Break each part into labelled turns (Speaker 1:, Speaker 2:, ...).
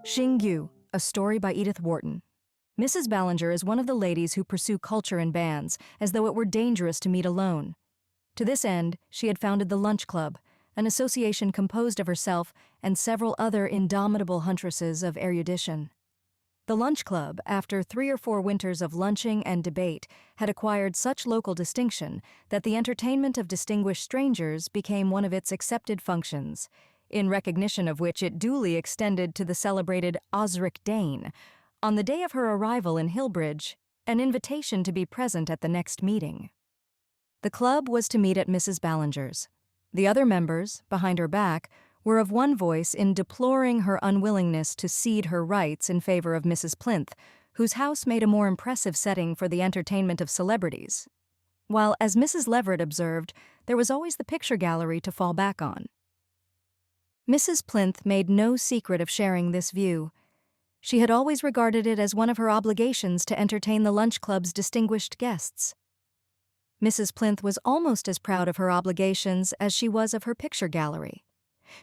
Speaker 1: Xingu, a story by Edith Wharton. Mrs. Ballinger is one of the ladies who pursue culture in bands, as though it were dangerous to meet alone. To this end, she had founded the Lunch Club, an association composed of herself and several other indomitable huntresses of erudition. The Lunch Club, after 3 or 4 winters of lunching and debate, had acquired such local distinction that the entertainment of distinguished strangers became one of its accepted functions, in recognition of which it duly extended to the celebrated Osric Dane, on the day of her arrival in Hillbridge, an invitation to be present at the next meeting. The club was to meet at Mrs. Ballinger's. The other members, behind her back, were of one voice in deploring her unwillingness to cede her rights in favor of Mrs. Plinth, whose house made a more impressive setting for the entertainment of celebrities, while, as Mrs. Leverett observed, there was always the picture gallery to fall back on. Mrs. Plinth made no secret of sharing this view. She had always regarded it as one of her obligations to entertain the Lunch Club's distinguished guests. Mrs. Plinth was almost as proud of her obligations as she was of her picture gallery.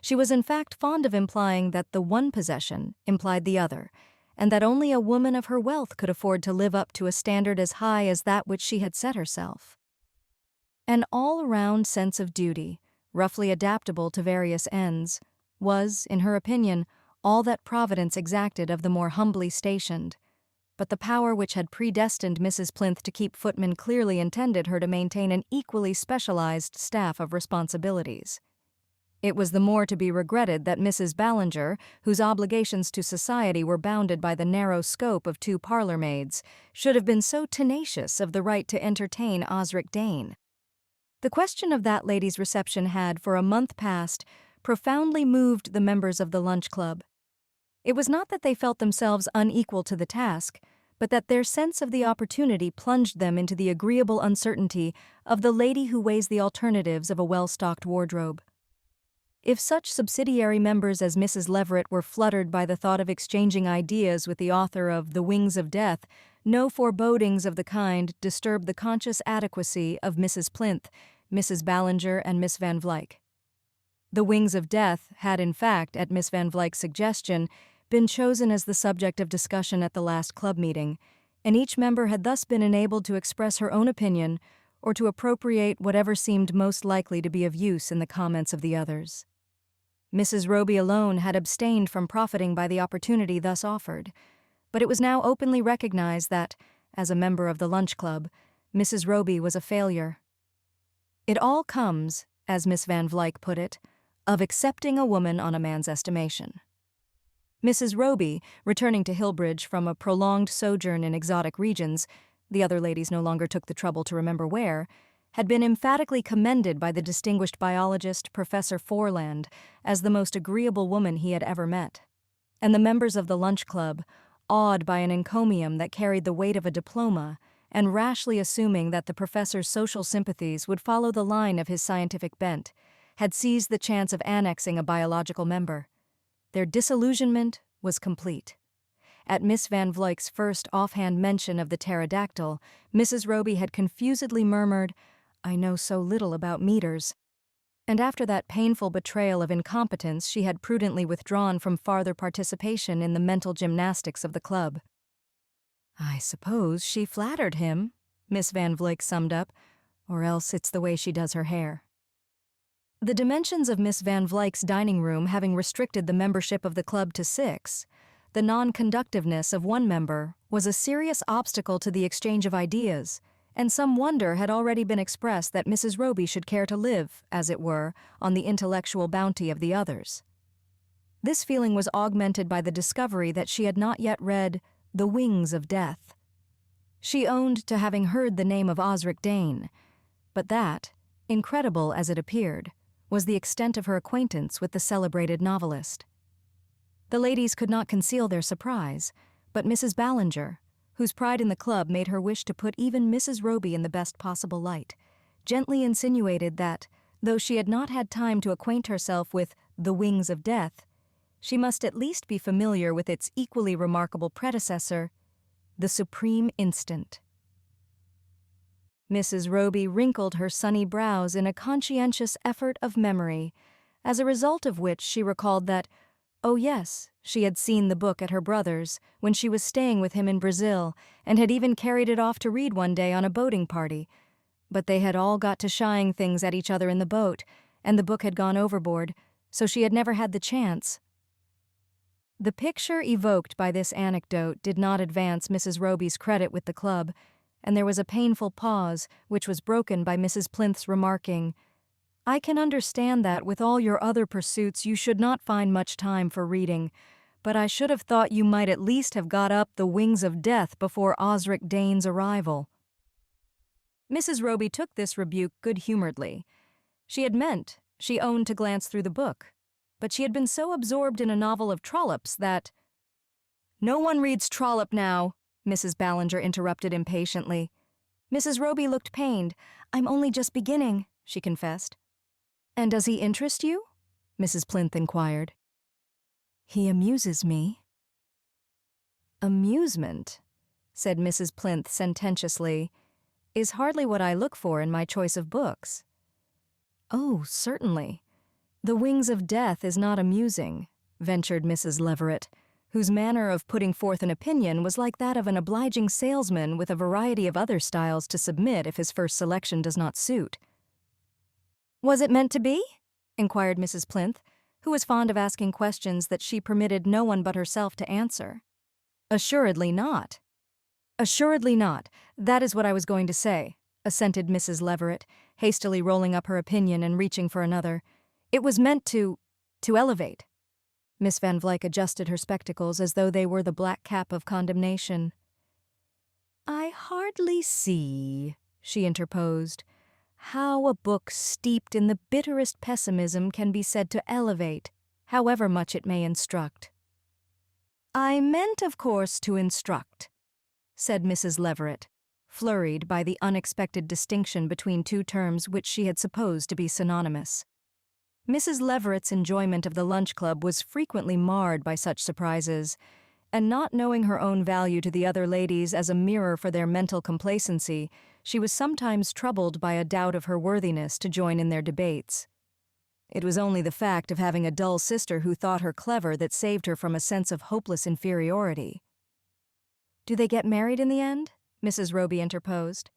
Speaker 1: She was in fact fond of implying that the one possession implied the other, and that only a woman of her wealth could afford to live up to a standard as high as that which she had set herself. An all-around sense of duty, roughly adaptable to various ends, was, in her opinion, all that Providence exacted of the more humbly stationed, but the power which had predestined Mrs. Plinth to keep footmen clearly intended her to maintain an equally specialized staff of responsibilities. It was the more to be regretted that Mrs. Ballinger, whose obligations to society were bounded by the narrow scope of 2 parlor-maids, should have been so tenacious of the right to entertain Osric Dane. The question of that lady's reception had, for a month past, profoundly moved the members of the Lunch Club. It was not that they felt themselves unequal to the task, but that their sense of the opportunity plunged them into the agreeable uncertainty of the lady who weighs the alternatives of a well-stocked wardrobe. If such subsidiary members as Mrs. Leverett were fluttered by the thought of exchanging ideas with the author of The Wings of Death, no forebodings of the kind disturbed the conscious adequacy of Mrs. Plinth, Mrs. Ballinger, and Miss Van Vlyck. The Wings of Death had, in fact, at Miss Van Vlyck's suggestion, been chosen as the subject of discussion at the last club meeting, and each member had thus been enabled to express her own opinion or to appropriate whatever seemed most likely to be of use in the comments of the others. Mrs. Roby alone had abstained from profiting by the opportunity thus offered, but it was now openly recognized that, as a member of the Lunch Club, Mrs. Roby was a failure. It all comes, as Miss Van Vlyck put it, of accepting a woman on a man's estimation. Mrs. Roby, returning to Hillbridge from a prolonged sojourn in exotic regions, the other ladies no longer took the trouble to remember where, had been emphatically commended by the distinguished biologist Professor Forland as the most agreeable woman he had ever met, and the members of the Lunch Club, awed by an encomium that carried the weight of a diploma, and rashly assuming that the professor's social sympathies would follow the line of his scientific bent, had seized the chance of annexing a biological member. Their disillusionment was complete. At Miss Van Vlyck's first offhand mention of the pterodactyl, Mrs. Roby had confusedly murmured, "I know so little about meters," and after that painful betrayal of incompetence she had prudently withdrawn from farther participation in the mental gymnastics of the club. "I suppose she flattered him," Miss Van Vlyck summed up, "or else it's the way she does her hair." The dimensions of Miss Van Vlyck's dining room having restricted the membership of the club to 6, the non-conductiveness of one member was a serious obstacle to the exchange of ideas, and some wonder had already been expressed that Mrs. Roby should care to live, as it were, on the intellectual bounty of the others. This feeling was augmented by the discovery that she had not yet read The Wings of Death. She owned to having heard the name of Osric Dane, but that, incredible as it appeared, was the extent of her acquaintance with the celebrated novelist. The ladies could not conceal their surprise, but Mrs. Ballinger, whose pride in the club made her wish to put even Mrs. Roby in the best possible light, gently insinuated that, though she had not had time to acquaint herself with The Wings of Death, she must at least be familiar with its equally remarkable predecessor, The Supreme Instant. Mrs. Roby wrinkled her sunny brows in a conscientious effort of memory, as a result of which she recalled that, oh yes, She had seen the book at her brother's when she was staying with him in Brazil and had even carried it off to read one day on a boating party. But they had all got to shying things at each other in the boat, and the book had gone overboard, so she had never had the chance. The picture evoked by this anecdote did not advance Mrs. Roby's credit with the club, and there was a painful pause, which was broken by Mrs. Plinth's remarking, "I can understand that with all your other pursuits you should not find much time for reading, but I should have thought you might at least have got up the wings of death before Osric Dane's arrival." Mrs. Roby took this rebuke good-humoredly. She owned to glance through the book, but she had been so absorbed in a novel of Trollope's that— "No one reads Trollope now," Mrs. Ballinger interrupted impatiently. Mrs. Roby looked pained. "I'm only just beginning," she confessed. "And does he interest you?" Mrs. Plinth inquired. "He amuses me." "Amusement," said Mrs. Plinth sententiously, "is hardly what I look for in my choice of books." "Oh, certainly. The Wings of Death is not amusing," ventured Mrs. Leverett, whose manner of putting forth an opinion was like that of an obliging salesman with a variety of other styles to submit if his first selection does not suit. "Was it meant to be?" inquired Mrs. Plinth, who was fond of asking questions that she permitted no one but herself to answer. "Assuredly not." "Assuredly not. That is what I was going to say," assented Mrs. Leverett, hastily rolling up her opinion and reaching for another. "It was meant to elevate." Miss Van Vlyck adjusted her spectacles as though they were the black cap of condemnation. "I hardly see," she interposed, "how a book steeped in the bitterest pessimism can be said to elevate, however much it may instruct." "I meant, of course, to instruct," said Mrs. Leverett, flurried by the unexpected distinction between two terms which she had supposed to be synonymous. Mrs. Leverett's enjoyment of the lunch club was frequently marred by such surprises, and not knowing her own value to the other ladies as a mirror for their mental complacency, she was sometimes troubled by a doubt of her worthiness to join in their debates. It was only the fact of having a dull sister who thought her clever that saved her from a sense of hopeless inferiority. "Do they get married in the end?" Mrs. Roby interposed.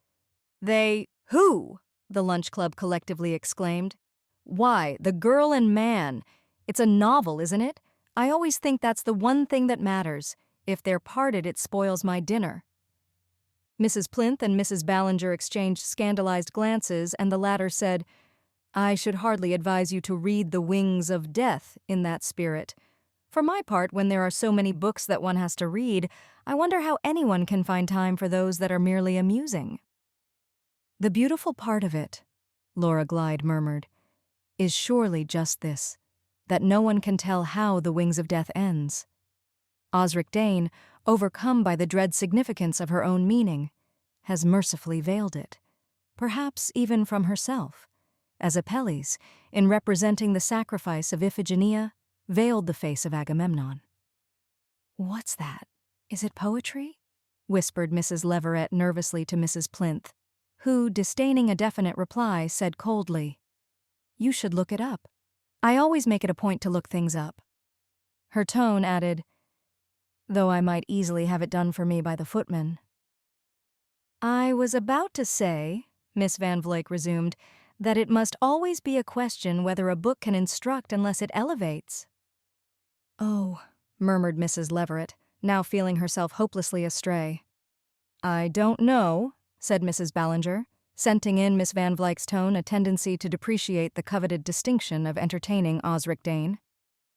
Speaker 1: "Who?" the lunch club collectively exclaimed. "Why, the girl and man. It's a novel, isn't it? I always think that's the one thing that matters. If they're parted, it spoils my dinner." Mrs. Plinth and Mrs. Ballinger exchanged scandalized glances, and the latter said, "I should hardly advise you to read The Wings of Death in that spirit. For my part, when there are so many books that one has to read, I wonder how anyone can find time for those that are merely amusing." "The beautiful part of it," Laura Glyde murmured, "is surely just this, that no one can tell how The Wings of Death ends. Osric Dane, overcome by the dread significance of her own meaning, has mercifully veiled it, perhaps even from herself, as Apelles, in representing the sacrifice of Iphigenia, veiled the face of Agamemnon." "What's that? Is it poetry?" whispered Mrs. Leverett nervously to Mrs. Plinth, who, disdaining a definite reply, said coldly, "You should look it up. I always make it a point to look things up." Her tone added, "Though I might easily have it done for me by the footman." "I was about to say," Miss Van Vlyck resumed, "that it must always be a question whether a book can instruct unless it elevates." "Oh," murmured Mrs. Leverett, now feeling herself hopelessly astray. "I don't know," said Mrs. Ballinger, scenting in Miss Van Vlyck's tone a tendency to depreciate the coveted distinction of entertaining Osric Dane.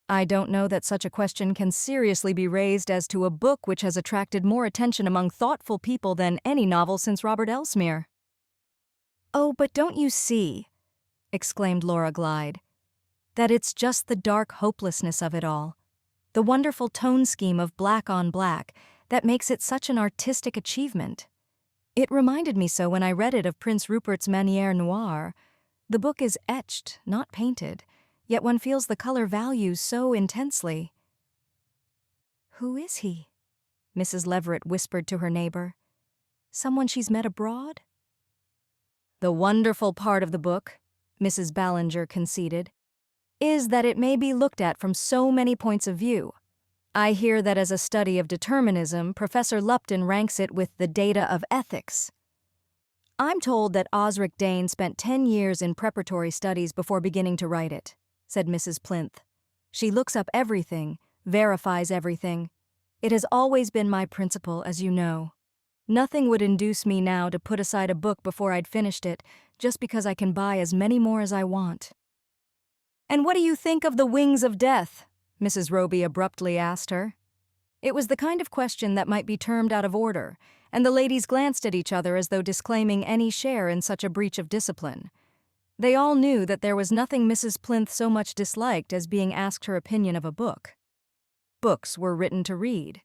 Speaker 1: "I don't know that such a question can seriously be raised as to a book which has attracted more attention among thoughtful people than any novel since Robert Elsmere." "Oh, but don't you see," exclaimed Laura Glyde, "that it's just the dark hopelessness of it all, the wonderful tone scheme of black on black, that makes it such an artistic achievement. It reminded me so when I read it of Prince Rupert's Manière Noire. The book is etched, not painted, yet one feels the color value so intensely." "Who is he?" Mrs. Leverett whispered to her neighbor. "Someone she's met abroad?" "The wonderful part of the book," Mrs. Ballinger conceded, "is that it may be looked at from so many points of view. I hear that as a study of determinism, Professor Lupton ranks it with the data of ethics. I'm told that Osric Dane spent 10 years in preparatory studies before beginning to write it, said Mrs. Plinth. She looks up everything, verifies everything. It has always been my principle, as you know. Nothing would induce me now to put aside a book before I'd finished it, just because I can buy as many more as I want. "And what do you think of the Wings of Death?" Mrs. Roby abruptly asked her. It was the kind of question that might be termed out of order, and the ladies glanced at each other as though disclaiming any share in such a breach of discipline. They all knew that there was nothing Mrs. Plinth so much disliked as being asked her opinion of a book. Books were written to read.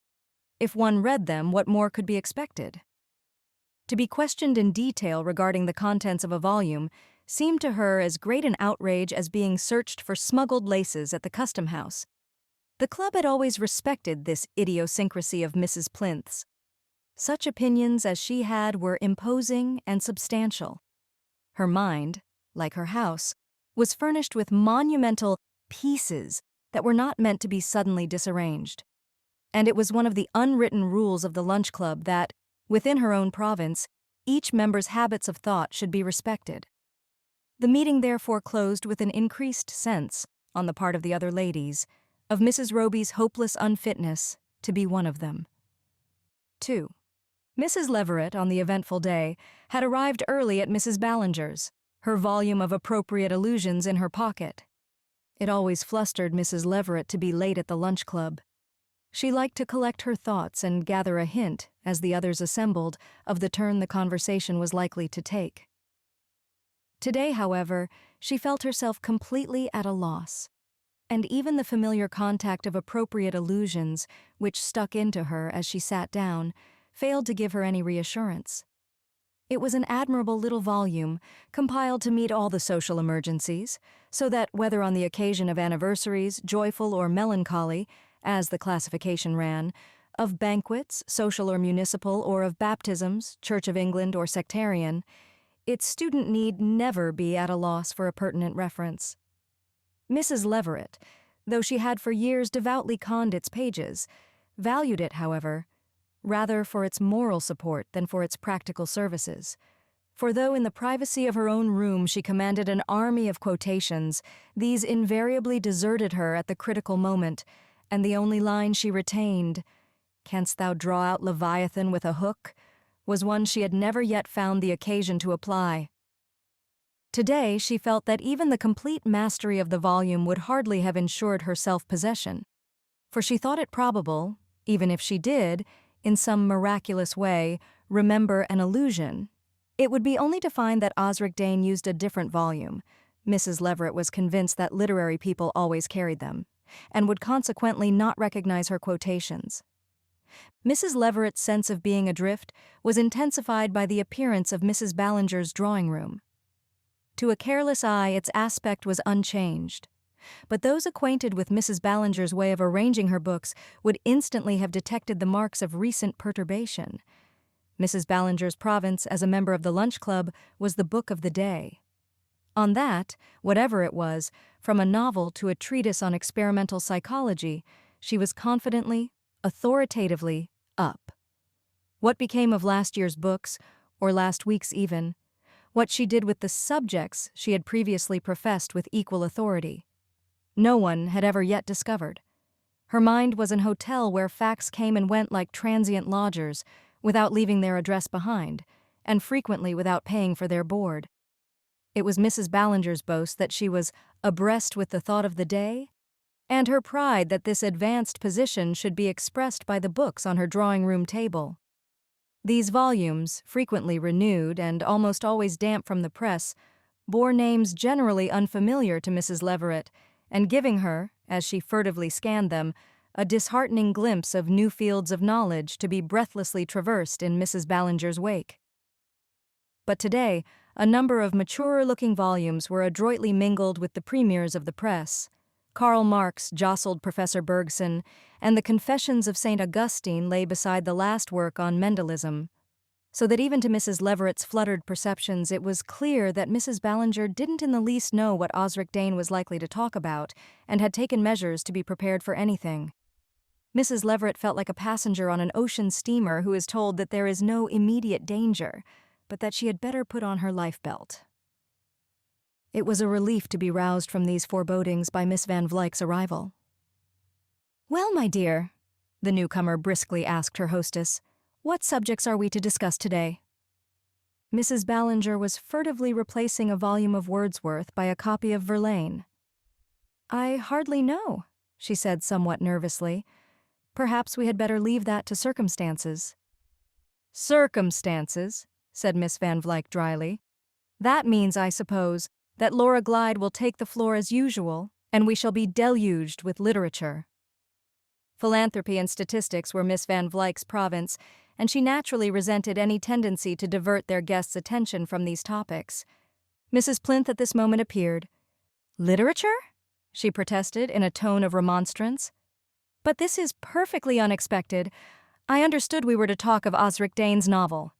Speaker 1: If one read them, what more could be expected? To be questioned in detail regarding the contents of a volume seemed to her as great an outrage as being searched for smuggled laces at the custom house. The club had always respected this idiosyncrasy of Mrs. Plinth's. Such opinions as she had were imposing and substantial. Her mind, like her house, was furnished with monumental pieces that were not meant to be suddenly disarranged. And it was one of the unwritten rules of the lunch club that, within her own province, each member's habits of thought should be respected. The meeting therefore closed with an increased sense, on the part of the other ladies, of Mrs. Roby's hopeless unfitness to be one of them. 2. Mrs. Leverett, on the eventful day, had arrived early at Mrs. Ballinger's, her volume of appropriate allusions in her pocket. It always flustered Mrs. Leverett to be late at the lunch club. She liked to collect her thoughts and gather a hint, as the others assembled, of the turn the conversation was likely to take. Today, however, she felt herself completely at a loss, and even the familiar contact of appropriate allusions, which stuck into her as she sat down, failed to give her any reassurance. It was an admirable little volume, compiled to meet all the social emergencies, so that, whether on the occasion of anniversaries, joyful or melancholy, as the classification ran, of banquets, social or municipal, or of baptisms, Church of England or sectarian, its student need never be at a loss for a pertinent reference. Mrs. Leverett, though she had for years devoutly conned its pages, valued it, however, rather for its moral support than for its practical services. For though in the privacy of her own room she commanded an army of quotations, these invariably deserted her at the critical moment, and the only line she retained, "Canst thou draw out Leviathan with a hook?" was one she had never yet found the occasion to apply. Today she felt that even the complete mastery of the volume would hardly have ensured her self-possession, for she thought it probable, even if she did, in some miraculous way, remember an allusion, it would be only to find that Osric Dane used a different volume. Mrs. Leverett was convinced that literary people always carried them, and would consequently not recognize her quotations. Mrs. Leverett's sense of being adrift was intensified by the appearance of Mrs. Ballinger's drawing-room. To a careless eye, its aspect was unchanged, but those acquainted with Mrs. Ballinger's way of arranging her books would instantly have detected the marks of recent perturbation. Mrs. Ballinger's province as a member of the lunch club was the book of the day. On that, whatever it was, from a novel to a treatise on experimental psychology, she was confidently, authoritatively up. What became of last year's books, or last week's even, what she did with the subjects she had previously professed with equal authority, no one had ever yet discovered. Her mind was an hotel where facts came and went like transient lodgers, without leaving their address behind, and frequently without paying for their board. It was Mrs. Ballinger's boast that she was abreast with the thought of the day, and her pride that this advanced position should be expressed by the books on her drawing-room table. These volumes, frequently renewed and almost always damp from the press, bore names generally unfamiliar to Mrs. Leverett, and giving her, as she furtively scanned them, a disheartening glimpse of new fields of knowledge to be breathlessly traversed in Mrs. Ballinger's wake. But today, a number of maturer-looking volumes were adroitly mingled with the premiers of the press. Karl Marx jostled Professor Bergson, and the Confessions of St. Augustine lay beside the last work on Mendelism, so that even to Mrs. Leverett's fluttered perceptions it was clear that Mrs. Ballinger didn't in the least know what Osric Dane was likely to talk about, and had taken measures to be prepared for anything. Mrs. Leverett felt like a passenger on an ocean steamer who is told that there is no immediate danger, but that she had better put on her life belt. It was a relief to be roused from these forebodings by Miss Van Vluyck's arrival. "Well, my dear," the newcomer briskly asked her hostess, "what subjects are we to discuss today?" Mrs. Ballinger was furtively replacing a volume of Wordsworth by a copy of Verlaine. "I hardly know," she said somewhat nervously. "Perhaps we had better leave that to circumstances." "Circumstances," said Miss Van Vluyck dryly. "That means, I suppose, that Laura Glyde will take the floor as usual, and we shall be deluged with literature." Philanthropy and statistics were Miss Van Vluyck's province, and she naturally resented any tendency to divert their guests' attention from these topics. Mrs. Plinth at this moment appeared. "Literature?" she protested in a tone of remonstrance. "But this is perfectly unexpected. I understood we were to talk of Osric Dane's novel."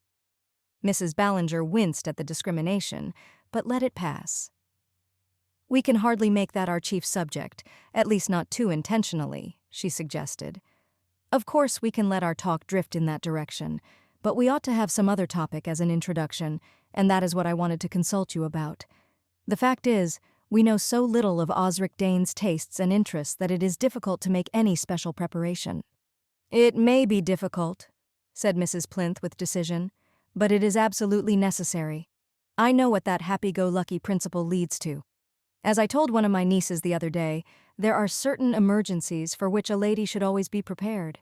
Speaker 1: Mrs. Ballinger winced at the discrimination, but let it pass. "We can hardly make that our chief subject, at least not too intentionally," she suggested. "Of course we can let our talk drift in that direction, but we ought to have some other topic as an introduction, and that is what I wanted to consult you about. The fact is, we know so little of Osric Dane's tastes and interests that it is difficult to make any special preparation." "It may be difficult," said Mrs. Plinth with decision, "but it is absolutely necessary. I know what that happy-go-lucky principle leads to. As I told one of my nieces the other day, there are certain emergencies for which a lady should always be prepared.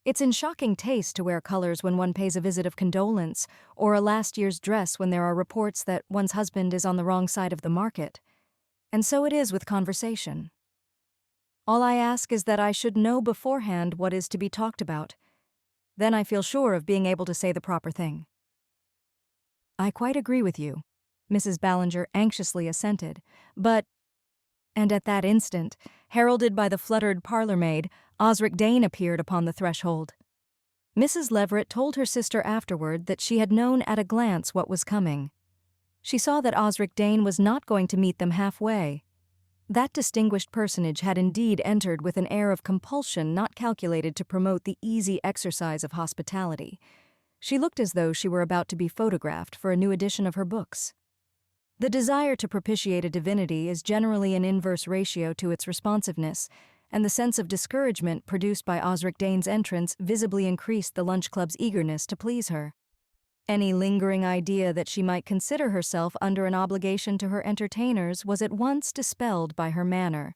Speaker 1: It's in shocking taste to wear colors when one pays a visit of condolence, or a last year's dress when there are reports that one's husband is on the wrong side of the market. And so it is with conversation. All I ask is that I should know beforehand what is to be talked about. Then I feel sure of being able to say the proper thing." "I quite agree with you," Mrs. Ballinger anxiously assented, "but—" And at that instant, heralded by the fluttered parlour-maid, Osric Dane appeared upon the threshold. Mrs. Leverett told her sister afterward that she had known at a glance what was coming. She saw that Osric Dane was not going to meet them halfway. That distinguished personage had indeed entered with an air of compulsion not calculated to promote the easy exercise of hospitality. She looked as though she were about to be photographed for a new edition of her books. The desire to propitiate a divinity is generally an inverse ratio to its responsiveness, and the sense of discouragement produced by Osric Dane's entrance visibly increased the lunch club's eagerness to please her. Any lingering idea that she might consider herself under an obligation to her entertainers was at once dispelled by her manner.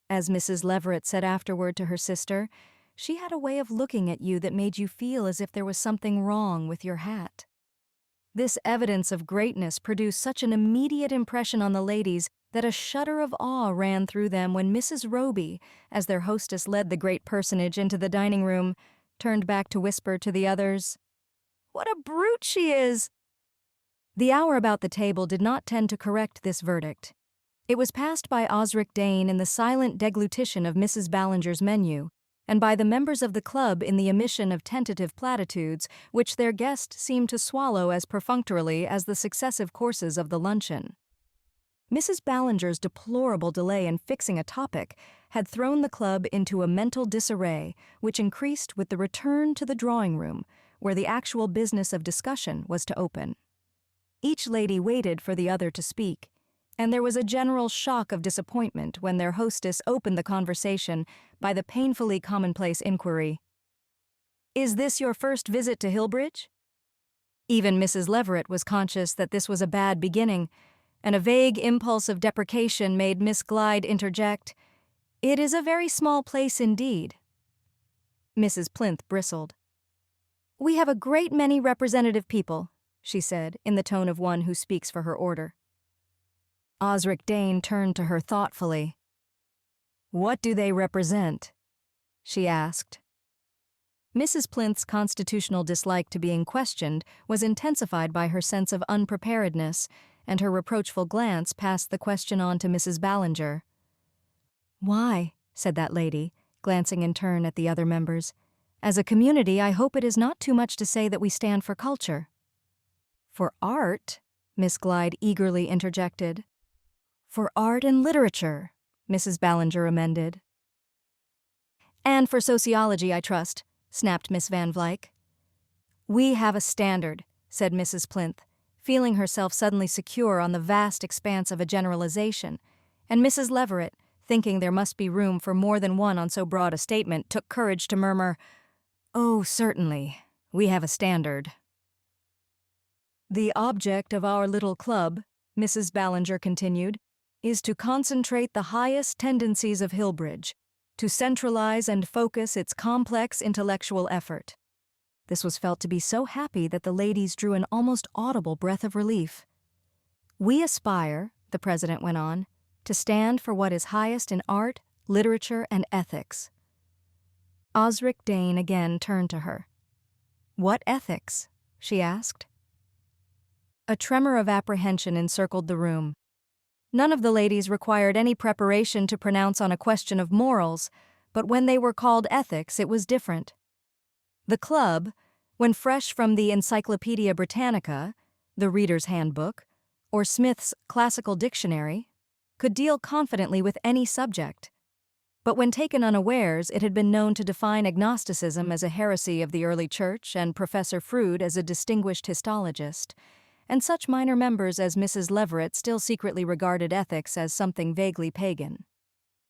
Speaker 1: As Mrs. Leverett said afterward to her sister, "She had a way of looking at you that made you feel as if there was something wrong with your hat." This evidence of greatness produced such an immediate impression on the ladies that a shudder of awe ran through them when Mrs. Roby, as their hostess led the great personage into the dining room, turned back to whisper to the others, "What a brute she is!" The hour about the table did not tend to correct this verdict. It was passed by Osric Dane in the silent deglutition of Mrs. Ballinger's menu, and by the members of the club in the emission of tentative platitudes which their guest seemed to swallow as perfunctorily as the successive courses of the luncheon. Mrs. Ballinger's deplorable delay in fixing a topic had thrown the club into a mental disarray which increased with the return to the drawing-room, where the actual business of discussion was to open. Each lady waited for the other to speak, and there was a general shock of disappointment when their hostess opened the conversation by the painfully commonplace inquiry, "Is this your first visit to Hillbridge?" Even Mrs. Leverett was conscious that this was a bad beginning, and a vague impulse of deprecation made Miss Glyde interject, "It is a very small place indeed." Mrs. Plinth bristled. "We have a great many representative people," she said, in the tone of one who speaks for her order. Osric Dane turned to her thoughtfully. "What do they represent?" she asked. Mrs. Plinth's constitutional dislike to being questioned was intensified by her sense of unpreparedness, and her reproachful glance passed the question on to Mrs. Ballinger. "Why," said that lady, glancing in turn at the other members, "as a community I hope it is not too much to say that we stand for culture." "For art?" Miss Glyde eagerly interjected. "For art and literature," Mrs. Ballinger amended. And for sociology, I trust, snapped Miss Van Vlyck. We have a standard, said Mrs. Plinth, feeling herself suddenly secure on the vast expanse of a generalization, and Mrs. Leverett, thinking there must be room for more than one on so broad a statement, took courage to murmur, "Oh, certainly, we have a standard." "The object of our little club," Mrs. Ballinger continued, "is to concentrate the highest tendencies of Hillbridge, to centralize and focus its complex intellectual effort." This was felt to be so happy that the ladies drew an almost audible breath of relief. "We aspire," the president went on, "to stand for what is highest in art, literature, and ethics." Osric Dane again turned to her. "What ethics?" she asked. A tremor of apprehension encircled the room. None of the ladies required any preparation to pronounce on a question of morals, but when they were called ethics, it was different. The club, when fresh from the Encyclopedia Britannica, the Reader's Handbook, or Smith's Classical Dictionary, could deal confidently with any subject. But when taken unawares, it had been known to define agnosticism as a heresy of the early church and Professor Froude as a distinguished histologist, and such minor members as Mrs. Leverett still secretly regarded ethics as something vaguely pagan.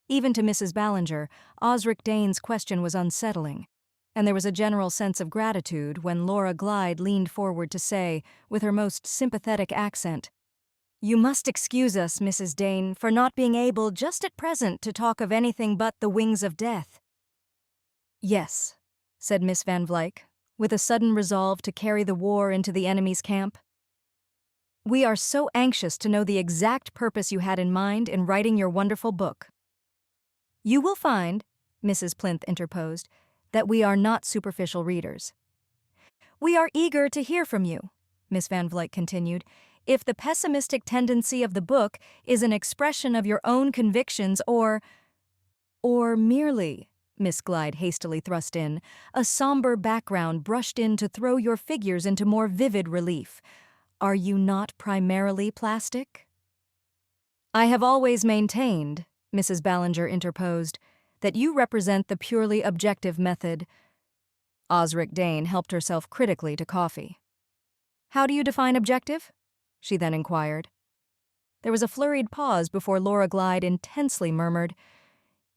Speaker 1: Even to Mrs. Ballinger, Osric Dane's question was unsettling, and there was a general sense of gratitude when Laura Glyde leaned forward to say, with her most sympathetic accent, "You must excuse us, Mrs. Dane, for not being able just at present to talk of anything but the wings of death." "Yes," said Miss Van Vlyck, with a sudden resolve to carry the war into the enemy's camp. "We are so anxious to know the exact purpose you had in mind in writing your wonderful book." "You will find," Mrs. Plinth interposed, "that we are not superficial readers." "We are eager to hear from you," Miss Van Vlyck continued, "if the pessimistic tendency of the book is an expression of your own convictions or merely," Miss Glyde hastily thrust in, "a somber background brushed in to throw your figures into more vivid relief. Are you not primarily plastic?" "I have always maintained," Mrs. Ballinger interposed, "that you represent the purely objective method." Osric Dane helped herself critically to coffee. "How do you define objective?" she then inquired. There was a flurried pause before Laura Glyde intensely murmured,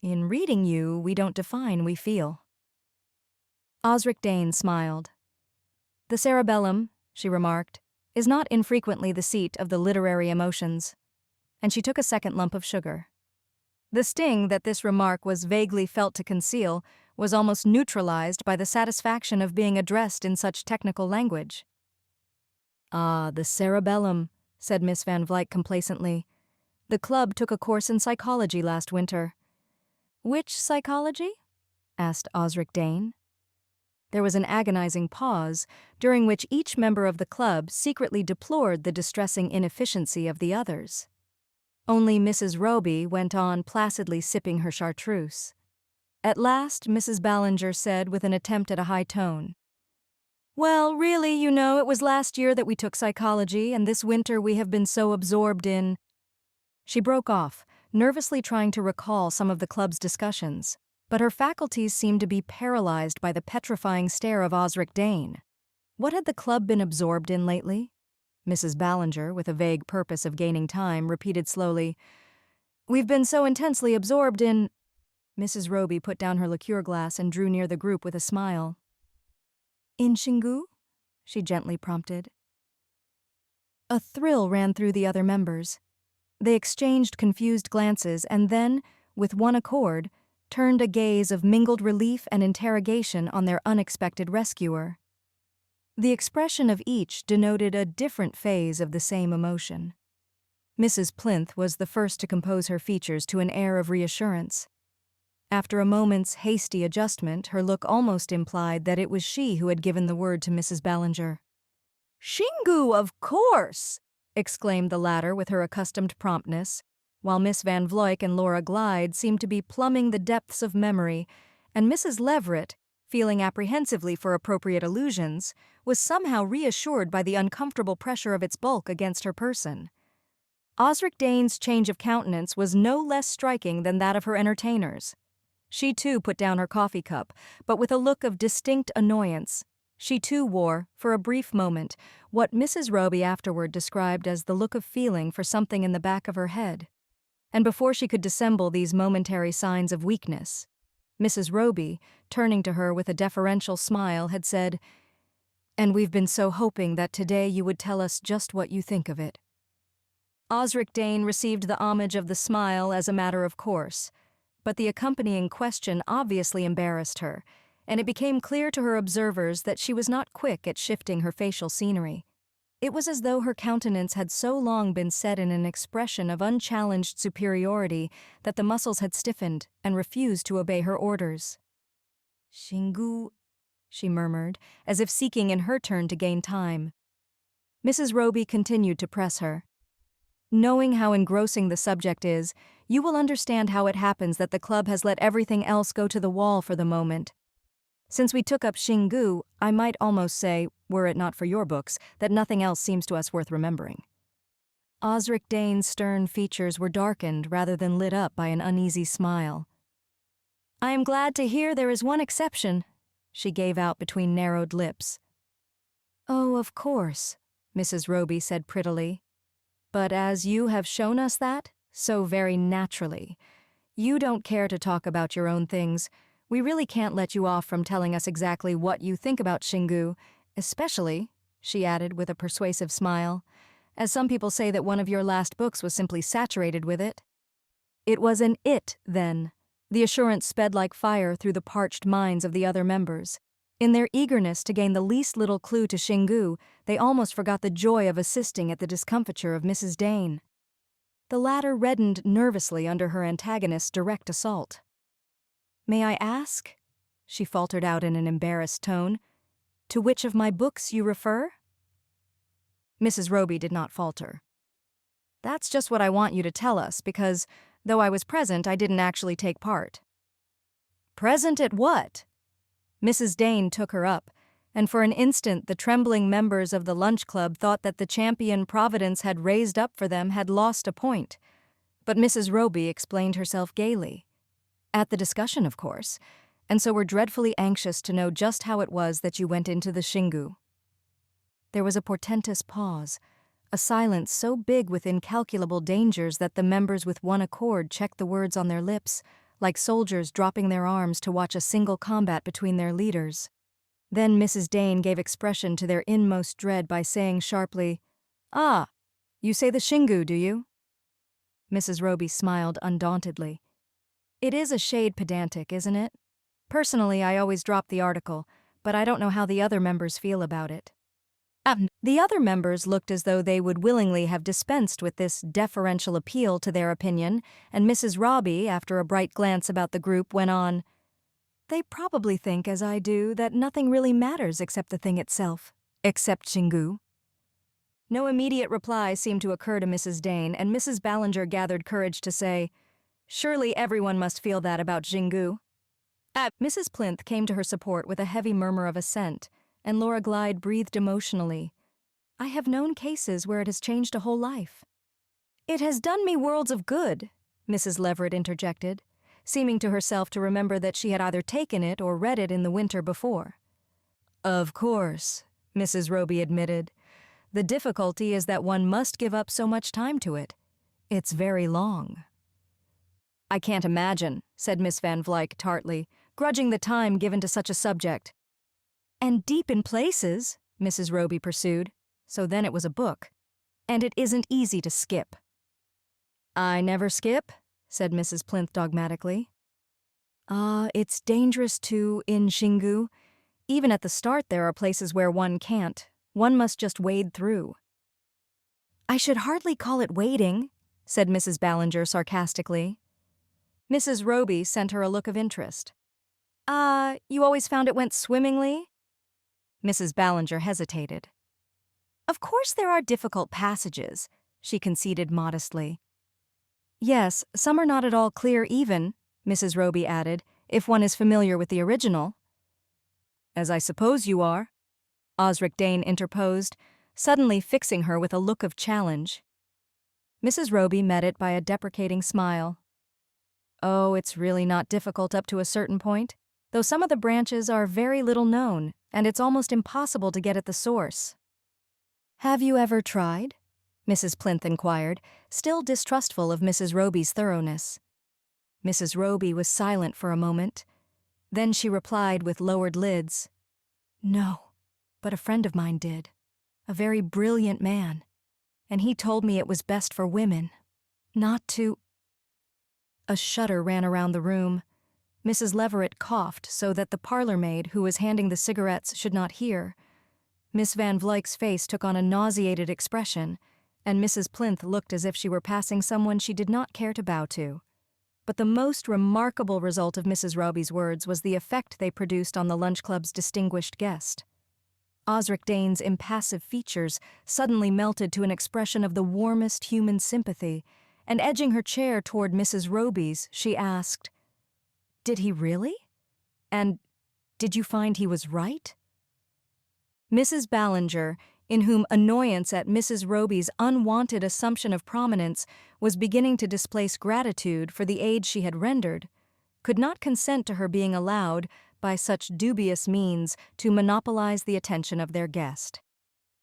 Speaker 1: "In reading you, we don't define, we feel." Osric Dane smiled. "The cerebellum," she remarked, "is not infrequently the seat of the literary emotions." And she took a second lump of sugar. The sting that this remark was vaguely felt to conceal was almost neutralized by the satisfaction of being addressed in such technical language. "Ah, the cerebellum," said Miss Van Vlyck complacently. "The club took a course in psychology last winter." "Which psychology?" asked Osric Dane. There was an agonizing pause, during which each member of the club secretly deplored the distressing inefficiency of the others. Only Mrs. Roby went on placidly sipping her chartreuse. At last, Mrs. Ballinger said with an attempt at a high tone, "Well, really, you know, it was last year that we took psychology, and this winter we have been so absorbed in—" She broke off, nervously trying to recall some of the club's discussions, but her faculties seemed to be paralyzed by the petrifying stare of Osric Dane. What had the club been absorbed in lately? Mrs. Ballinger, with a vague purpose of gaining time, repeated slowly, "We've been so intensely absorbed in—" Mrs. Roby put down her liqueur glass and drew near the group with a smile. "In Xingu?" she gently prompted. A thrill ran through the other members. They exchanged confused glances and then, with one accord, turned a gaze of mingled relief and interrogation on their unexpected rescuer. The expression of each denoted a different phase of the same emotion. Mrs. Plinth was the first to compose her features to an air of reassurance. After a moment's hasty adjustment, her look almost implied that it was she who had given the word to Mrs. Ballinger. "Xingu, of course!" exclaimed the latter with her accustomed promptness, while Miss Van Vlyck and Laura Glyde seemed to be plumbing the depths of memory, and Mrs. Leverett, feeling apprehensively for appropriate allusions, was somehow reassured by the uncomfortable pressure of its bulk against her person. Osric Dane's change of countenance was no less striking than that of her entertainers. She too put down her coffee cup, but with a look of distinct annoyance. She too wore, for a brief moment, what Mrs. Roby afterward described as the look of feeling for something in the back of her head. And before she could dissemble these momentary signs of weakness, Mrs. Roby, turning to her with a deferential smile, had said, "And we've been so hoping that today you would tell us just what you think of it." Osric Dane received the homage of the smile as a matter of course, but the accompanying question obviously embarrassed her, and it became clear to her observers that she was not quick at shifting her facial scenery. It was as though her countenance had so long been set in an expression of unchallenged superiority that the muscles had stiffened and refused to obey her orders. "Xingu," she murmured, as if seeking in her turn to gain time. Mrs. Roby continued to press her. "Knowing how engrossing the subject is, you will understand how it happens that the club has let everything else go to the wall for the moment. Since we took up Xingu, I might almost say, were it not for your books, that nothing else seems to us worth remembering." Osric Dane's stern features were darkened rather than lit up by an uneasy smile. "I am glad to hear there is one exception," she gave out between narrowed lips. "Oh, of course," Mrs. Roby said prettily. "But as you have shown us that, so very naturally, you don't care to talk about your own things, we really can't let you off from telling us exactly what you think about Xingu, especially," she added with a persuasive smile, "as some people say that one of your last books was simply saturated with it." It was an "it," then. The assurance sped like fire through the parched minds of the other members. In their eagerness to gain the least little clue to Xingu, they almost forgot the joy of assisting at the discomfiture of Mrs. Dane. The latter reddened nervously under her antagonist's direct assault. "May I ask," she faltered out in an embarrassed tone, "to which of my books you refer?" Mrs. Roby did not falter. "That's just what I want you to tell us, because, though I was present, I didn't actually take part." "Present at what?" Mrs. Dane took her up, and for an instant the trembling members of the lunch club thought that the champion Providence had raised up for them had lost a point. But Mrs. Roby explained herself gaily. "At the discussion, of course, and so we're dreadfully anxious to know just how it was that you went into the Xingu." There was a portentous pause, a silence so big with incalculable dangers that the members with one accord checked the words on their lips, like soldiers dropping their arms to watch a single combat between their leaders. Then Mrs. Dane gave expression to their inmost dread by saying sharply, "Ah, you say the Xingu, do you?" Mrs. Roby smiled undauntedly. "It is a shade pedantic, isn't it? Personally, I always drop the article, but I don't know how the other members feel about it." The other members looked as though they would willingly have dispensed with this deferential appeal to their opinion, and Mrs. Roby, after a bright glance about the group, went on, "They probably think, as I do, that nothing really matters except the thing itself, except Xingu." No immediate reply seemed to occur to Mrs. Dane, and Mrs. Ballinger gathered courage to say, "Surely everyone must feel that about Xingu." Mrs. Plinth came to her support with a heavy murmur of assent, and Laura Glyde breathed emotionally. "I have known cases where it has changed a whole life." "It has done me worlds of good," Mrs. Leverett interjected, seeming to herself to remember that she had either taken it or read it in the winter before. "Of course," Mrs. Roby admitted. "The difficulty is that one must give up so much time to it. It's very long." "I can't imagine," said Miss Van Vlyck tartly, "grudging the time given to such a subject." "And deep in places," Mrs. Roby pursued, so then it was a book. "And it isn't easy to skip." "I never skip," said Mrs. Plinth dogmatically. It's dangerous too, in Xingu. Even at the start there are places where one can't. One must just wade through." "I should hardly call it wading," said Mrs. Ballinger sarcastically. Mrs. Roby sent her a look of interest. You always found it went swimmingly?" Mrs. Ballinger hesitated. "Of course there are difficult passages," she conceded modestly. "Yes, some are not at all clear even," Mrs. Roby added, "if one is familiar with the original." "As I suppose you are," Osric Dane interposed, suddenly fixing her with a look of challenge. Mrs. Roby met it by a deprecating smile. Oh, it's really not difficult up to a certain point, though some of the branches are very little known, and it's almost impossible to get at the source. Have you ever tried? Mrs. Plinth inquired, still distrustful of Mrs. Roby's thoroughness. Mrs. Roby was silent for a moment. Then she replied with lowered lids, "No, but a friend of mine did. A very brilliant man. And he told me it was best for women. Not to—" A shudder ran around the room. Mrs. Leverett coughed so that the parlor maid who was handing the cigarettes should not hear. Miss Van Vluyck's face took on a nauseated expression, and Mrs. Plinth looked as if she were passing someone she did not care to bow to. But the most remarkable result of Mrs. Roby's words was the effect they produced on the lunch club's distinguished guest. Osric Dane's impassive features suddenly melted to an expression of the warmest human sympathy, and edging her chair toward Mrs. Roby's, she asked, "Did he really? And did you find he was right?" Mrs. Ballinger, in whom annoyance at Mrs. Roby's unwanted assumption of prominence was beginning to displace gratitude for the aid she had rendered, could not consent to her being allowed, by such dubious means, to monopolize the attention of their guest.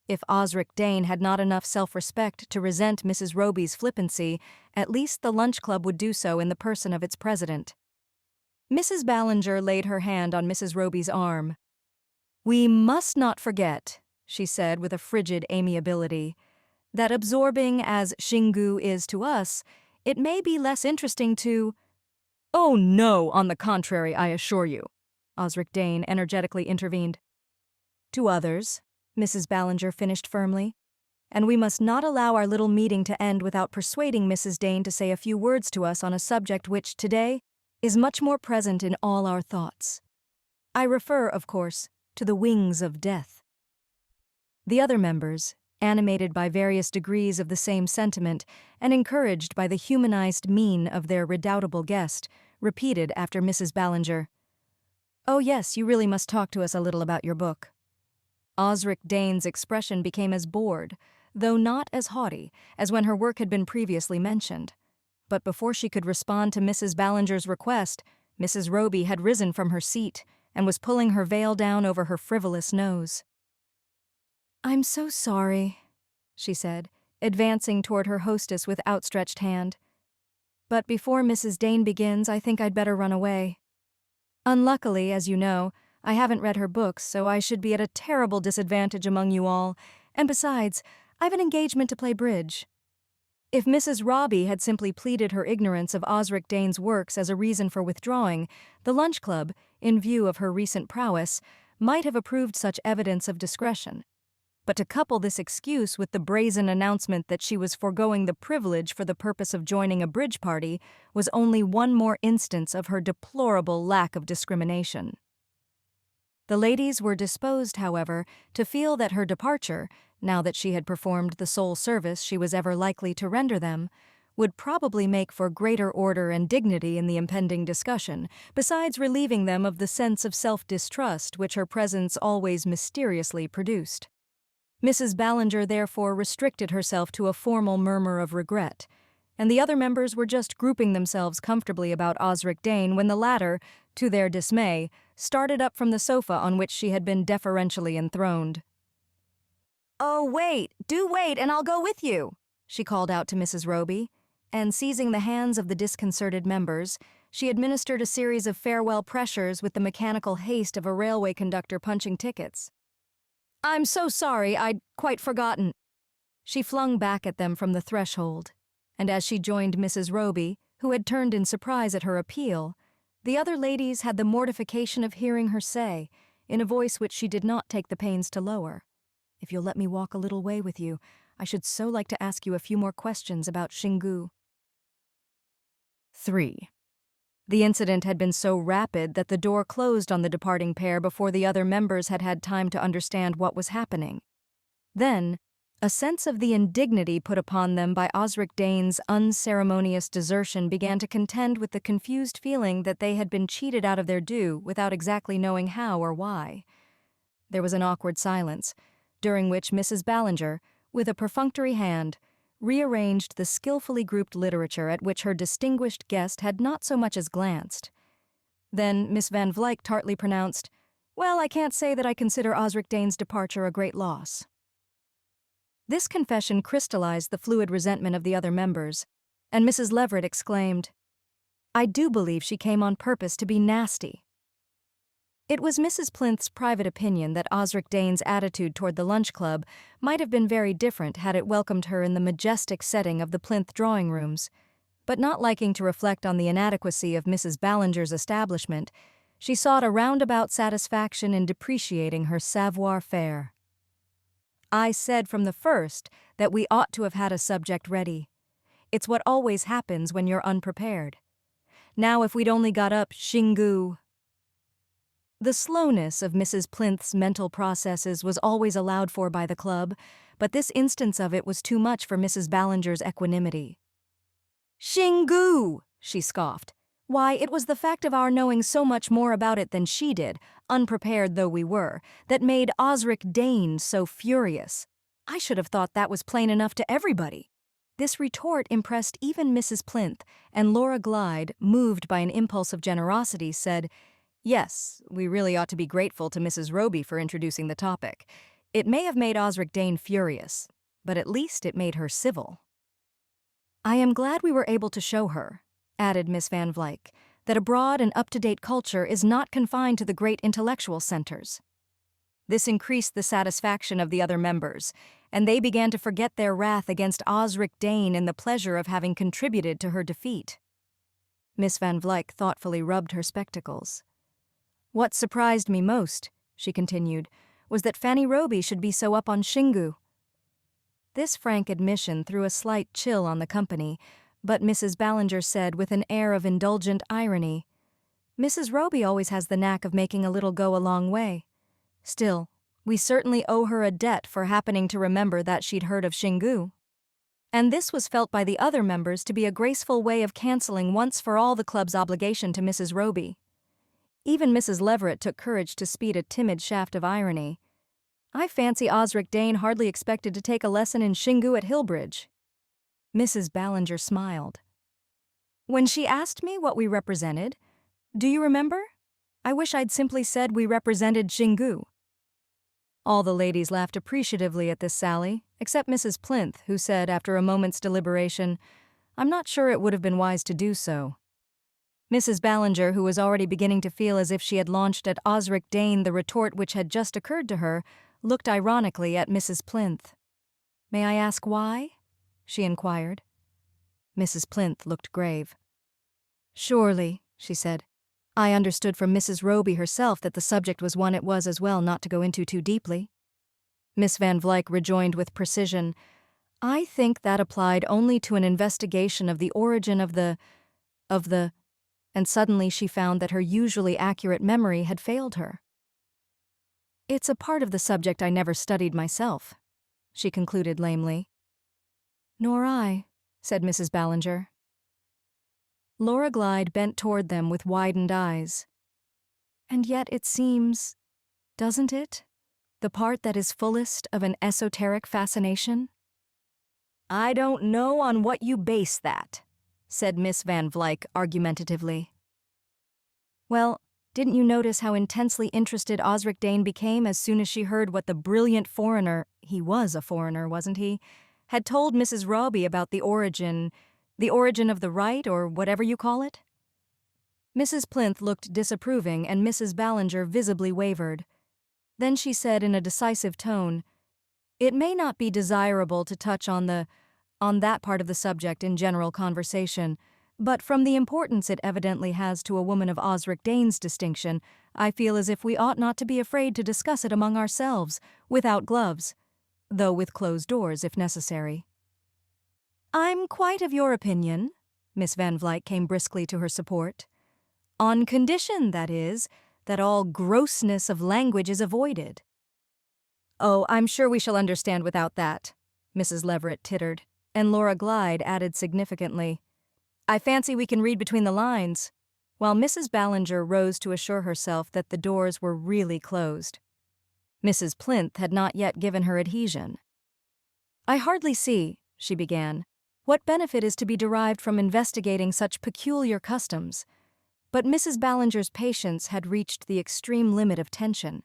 Speaker 1: If Osric Dane had not enough self-respect to resent Mrs. Roby's flippancy, at least the lunch club would do so in the person of its president. Mrs. Ballinger laid her hand on Mrs. Roby's arm. "We must not forget," she said with a frigid amiability, "that absorbing as Xingu is to us, it may be less interesting to—" "Oh no, on the contrary, I assure you," Osric Dane energetically intervened. "To others," Mrs. Ballinger finished firmly, "and we must not allow our little meeting to end without persuading Mrs. Dane to say a few words to us on a subject which, today, is much more present in all our thoughts. I refer, of course, to the wings of death." The other members, animated by various degrees of the same sentiment and encouraged by the humanized mien of their redoubtable guest, repeated after Mrs. Ballinger, "Oh yes, you really must talk to us a little about your book." Osric Dane's expression became as bored, though not as haughty, as when her work had been previously mentioned. But before she could respond to Mrs. Ballinger's request, Mrs. Roby had risen from her seat and was pulling her veil down over her frivolous nose. "I'm so sorry," she said, advancing toward her hostess with outstretched hand. "But before Mrs. Dane begins, I think I'd better run away. Unluckily, as you know, I haven't read her books, so I should be at a terrible disadvantage among you all, and besides, I've an engagement to play bridge." If Mrs. Roby had simply pleaded her ignorance of Osric Dane's works as a reason for withdrawing, the lunch club, in view of her recent prowess, might have approved such evidence of discretion. But to couple this excuse with the brazen announcement that she was foregoing the privilege for the purpose of joining a bridge party was only one more instance of her deplorable lack of discrimination. The ladies were disposed, however, to feel that her departure, now that she had performed the sole service she was ever likely to render them, would probably make for greater order and dignity in the impending discussion, besides relieving them of the sense of self-distrust which her presence always mysteriously produced. Mrs. Ballinger therefore restricted herself to a formal murmur of regret, and the other members were just grouping themselves comfortably about Osric Dane when the latter, to their dismay, started up from the sofa on which she had been deferentially enthroned. "Oh, do wait, and I'll go with you," she called out to Mrs. Roby, and seizing the hands of the disconcerted members, she administered a series of farewell pressures with the mechanical haste of a railway conductor punching tickets. "I'm so sorry, I'd quite forgotten." She flung back at them from the threshold, and as she joined Mrs. Roby, who had turned in surprise at her appeal, the other ladies had the mortification of hearing her say, in a voice which she did not take the pains to lower, "If you'll let me walk a little way with you, I should so like to ask you a few more questions about Xingu." 3. The incident had been so rapid that the door closed on the departing pair before the other members had had time to understand what was happening. Then, a sense of the indignity put upon them by Osric Dane's unceremonious desertion began to contend with the confused feeling that they had been cheated out of their due without exactly knowing how or why. There was an awkward silence, during which Mrs. Ballinger, with a perfunctory hand, rearranged the skillfully grouped literature at which her distinguished guest had not so much as glanced. Then Miss Van Vlyck tartly pronounced, "Well, I can't say that I consider Osric Dane's departure a great loss." This confession crystallized the fluid resentment of the other members, and Mrs. Leverett exclaimed, "I do believe she came on purpose to be nasty." It was Mrs. Plinth's private opinion that Osric Dane's attitude toward the lunch club might have been very different had it welcomed her in the majestic setting of the Plinth drawing rooms, but not liking to reflect on the inadequacy of Mrs. Ballinger's establishment, she sought a roundabout satisfaction in depreciating her savoir-faire. "I said from the first that we ought to have had a subject ready. It's what always happens when you're unprepared. Now if we'd only got up Xingu." The slowness of Mrs. Plinth's mental processes was always allowed for by the club, but this instance of it was too much for Mrs. Ballinger's equanimity. "Xingu!" she scoffed. "Why, it was the fact of our knowing so much more about it than she did, unprepared though we were, that made Osric Dane so furious. I should have thought that was plain enough to everybody." This retort impressed even Mrs. Plinth, and Laura Glyde, moved by an impulse of generosity, said, "Yes, we really ought to be grateful to Mrs. Roby for introducing the topic. It may have made Osric Dane furious, but at least it made her civil." "I am glad we were able to show her," added Miss Van Vlyck, "that a broad and up-to-date culture is not confined to the great intellectual centers." This increased the satisfaction of the other members, and they began to forget their wrath against Osric Dane in the pleasure of having contributed to her defeat. Miss Van Vlyck thoughtfully rubbed her spectacles. "What surprised me most," she continued, "was that Fanny Roby should be so up on Xingu." This frank admission threw a slight chill on the company, but Mrs. Ballinger said with an air of indulgent irony, "Mrs. Roby always has the knack of making a little go a long way. Still, we certainly owe her a debt for happening to remember that she'd heard of Xingu." And this was felt by the other members to be a graceful way of canceling once for all the club's obligation to Mrs. Roby. Even Mrs. Leverett took courage to speed a timid shaft of irony. "I fancy Osric Dane hardly expected to take a lesson in Xingu at Hillbridge." Mrs. Ballinger smiled. "When she asked me what we represented, do you remember? I wish I'd simply said we represented Xingu." All the ladies laughed appreciatively at this sally, except Mrs. Plinth, who said after a moment's deliberation, "I'm not sure it would have been wise to do so." Mrs. Ballinger, who was already beginning to feel as if she had launched at Osric Dane the retort which had just occurred to her, looked ironically at Mrs. Plinth. "May I ask why?" she inquired. Mrs. Plinth looked grave. "Surely," she said, "I understood from Mrs. Roby herself that the subject was one it was as well not to go into too deeply." Miss Van Vlyck rejoined with precision, "I think that applied only to an investigation of the origin of the, and suddenly she found that her usually accurate memory had failed her. "It's a part of the subject I never studied myself," she concluded lamely. "Nor I," said Mrs. Ballinger. Laura Glyde bent toward them with widened eyes. "And yet it seems, doesn't it, the part that is fullest of an esoteric fascination?" "I don't know on what you base that," said Miss Van Vlyck argumentatively. "Well, didn't you notice how intensely interested Osric Dane became as soon as she heard what the brilliant foreigner, he was a foreigner, wasn't he, had told Mrs. Roby about the origin of the right, or whatever you call it?" Mrs. Plinth looked disapproving, and Mrs. Ballinger visibly wavered. Then she said in a decisive tone, "It may not be desirable to touch on that part of the subject in general conversation, but from the importance it evidently has to a woman of Osric Dane's distinction, I feel as if we ought not to be afraid to discuss it among ourselves, without gloves, though with closed doors if necessary." "I'm quite of your opinion," Miss Van Vlyck came briskly to her support. "On condition, that is, that all grossness of language is avoided." "Oh, I'm sure we shall understand without that," Mrs. Leverett tittered, and Laura Glyde added significantly, "I fancy we can read between the lines," while Mrs. Ballinger rose to assure herself that the doors were really closed. Mrs. Plinth had not yet given her adhesion. "I hardly see," she began. "What benefit is to be derived from investigating such peculiar customs?" But Mrs. Ballinger's patience had reached the extreme limit of tension.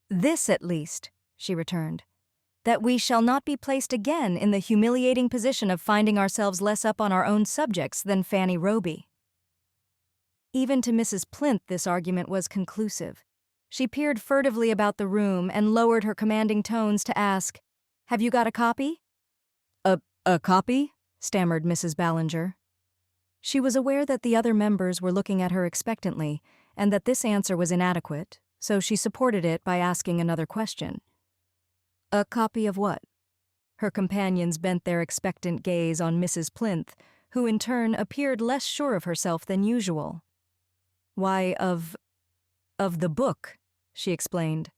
Speaker 1: "This, at least," she returned, "that we shall not be placed again in the humiliating position of finding ourselves less up on our own subjects than Fanny Roby." Even to Mrs. Plinth this argument was conclusive. She peered furtively about the room and lowered her commanding tones to ask, "Have you got a copy?" A copy?" stammered Mrs. Ballinger. She was aware that the other members were looking at her expectantly, and that this answer was inadequate, so she supported it by asking another question. "A copy of what?" Her companions bent their expectant gaze on Mrs. Plinth, who in turn appeared less sure of herself than usual. "Why, of the book," she explained.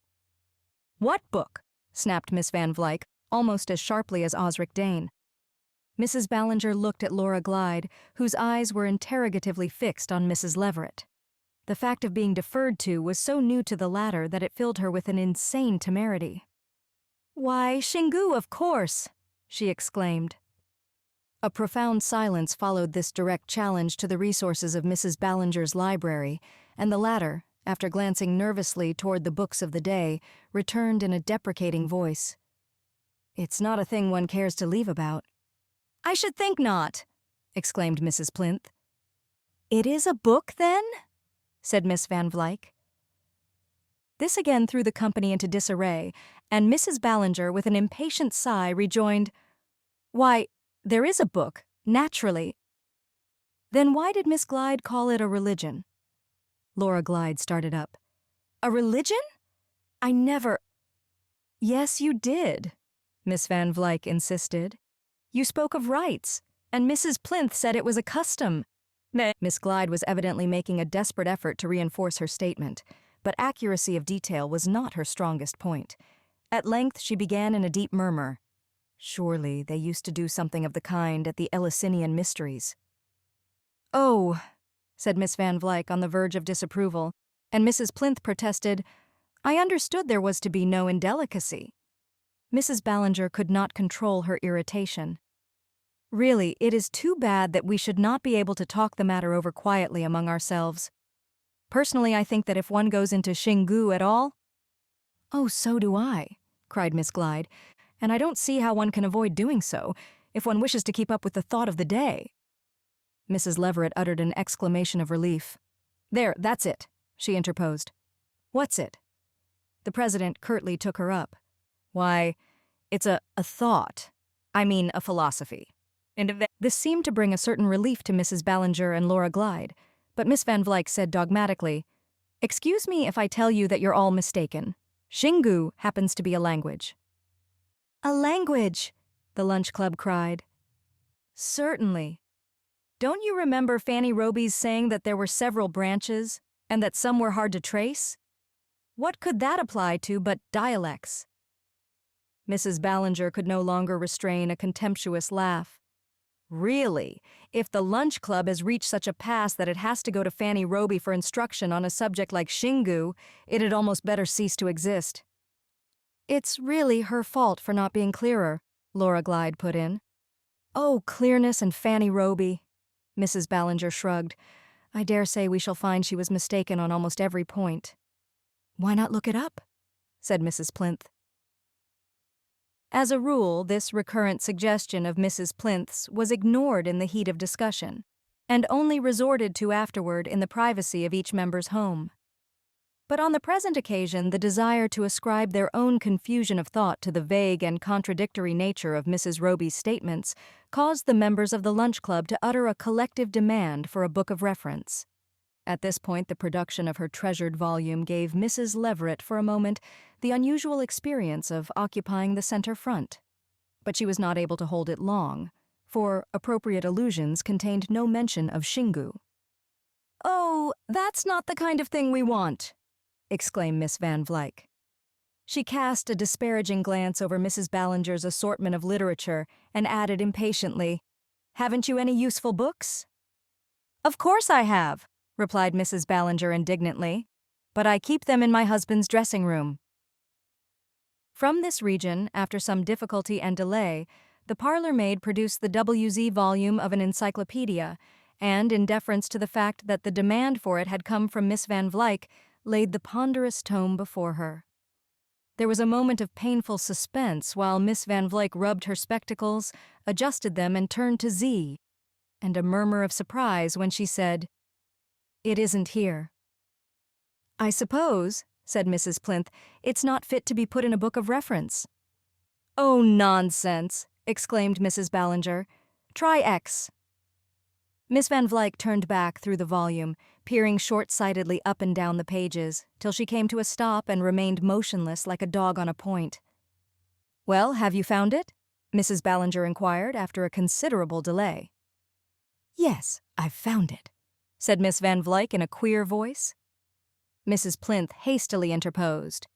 Speaker 1: "What book?" snapped Miss Van Vlyck, almost as sharply as Osric Dane. Mrs. Ballinger looked at Laura Glyde, whose eyes were interrogatively fixed on Mrs. Leverett. The fact of being deferred to was so new to the latter that it filled her with an insane temerity. "Why, Xingu, of course!" she exclaimed. A profound silence followed this direct challenge to the resources of Mrs. Ballinger's library, and the latter, after glancing nervously toward the books of the day, returned in a deprecating voice. "It's not a thing one cares to leave about." "I should think not," exclaimed Mrs. Plinth. "It is a book, then?" said Miss Van Vlyck. This again threw the company into disarray, and Mrs. Ballinger, with an impatient sigh, rejoined, "Why, there is a book, naturally." "Then why did Miss Glyde call it a religion?" Laura Glyde started up. "A religion? I never—" "Yes, you did," Miss Van Vlyck insisted. "You spoke of rites, and Mrs. Plinth said it was a custom." Miss Glyde was evidently making a desperate effort to reinforce her statement, but accuracy of detail was not her strongest point. At length she began in a deep murmur. "Surely they used to do something of the kind at the Eleusinian Mysteries." "Oh," said Miss Van Vlyck on the verge of disapproval, and Mrs. Plinth protested, "I understood there was to be no indelicacy." Mrs. Ballinger could not control her irritation. "Really, it is too bad that we should not be able to talk the matter over quietly among ourselves. Personally, I think that if one goes into Xingu at all—" "Oh, so do I," cried Miss Glyde, "and I don't see how one can avoid doing so, if one wishes to keep up with the thought of the day." Mrs. Leverett uttered an exclamation of relief. "There, that's it," she interposed. "What's it?" The president curtly took her up. "Why, it's a thought. I mean, a philosophy." And this seemed to bring a certain relief to Mrs. Ballinger and Laura Glyde, but Miss Van Vlyck said dogmatically, "Excuse me if I tell you that you're all mistaken. Xingu happens to be a language." "A language!" the lunch club cried. "Certainly. Don't you remember Fanny Roby's saying that there were several branches, and that some were hard to trace? What could that apply to but dialects?" Mrs. Ballinger could no longer restrain a contemptuous laugh. "Really, if the lunch club has reached such a pass that it has to go to Fanny Roby for instruction on a subject like Xingu, it had almost better cease to exist." "It's really her fault for not being clearer," Laura Glyde put in. "Oh, clearness and Fanny Roby," Mrs. Ballinger shrugged. "I dare say we shall find she was mistaken on almost every point." "Why not look it up?" said Mrs. Plinth. As a rule, this recurrent suggestion of Mrs. Plinth's was ignored in the heat of discussion, and only resorted to afterward in the privacy of each member's home. But on the present occasion, the desire to ascribe their own confusion of thought to the vague and contradictory nature of Mrs. Roby's statements caused the members of the lunch club to utter a collective demand for a book of reference. At this point, the production of her treasured volume gave Mrs. Leverett for a moment the unusual experience of occupying the center front. But she was not able to hold it long, for appropriate allusions contained no mention of Xingu. "Oh, that's not the kind of thing we want," exclaimed Miss Van Vlyck. She cast a disparaging glance over Mrs. Ballinger's assortment of literature and added impatiently, "Haven't you any useful books?" "Of course I have," replied Mrs. Ballinger indignantly, "but I keep them in my husband's dressing room." From this region, after some difficulty and delay, the parlor-maid produced the WZ volume of an encyclopedia, and, in deference to the fact that the demand for it had come from Miss Van Vlyck, laid the ponderous tome before her. There was a moment of painful suspense while Miss Van Vlyck rubbed her spectacles, adjusted them, and turned to Z, and a murmur of surprise when she said, "It isn't here." "I suppose," said Mrs. Plinth, "it's not fit to be put in a book of reference." "Oh, nonsense!" exclaimed Mrs. Ballinger. "Try X." Miss Van Vlyck turned back through the volume, peering short-sightedly up and down the pages, till she came to a stop and remained motionless like a dog on a point. "Well, have you found it?" Mrs. Ballinger inquired after a considerable delay. "Yes, I've found it," said Miss Van Vlyck in a queer voice. Mrs. Plinth hastily interposed.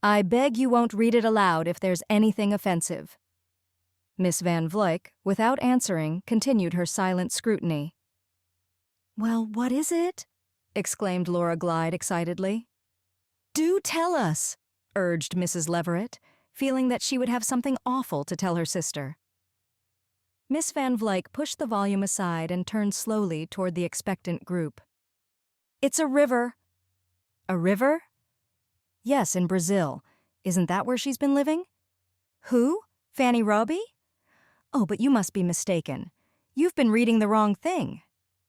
Speaker 1: "I beg you won't read it aloud if there's anything offensive." Miss Van Vlyck, without answering, continued her silent scrutiny. "Well, what is it?" exclaimed Laura Glyde excitedly. "Do tell us," urged Mrs. Leverett, feeling that she would have something awful to tell her sister. Miss Van Vlyck pushed the volume aside and turned slowly toward the expectant group. "It's a river." "A river?" "Yes, in Brazil. Isn't that where she's been living?" "Who? Fanny Roby?" "Oh, but you must be mistaken. You've been reading the wrong thing,"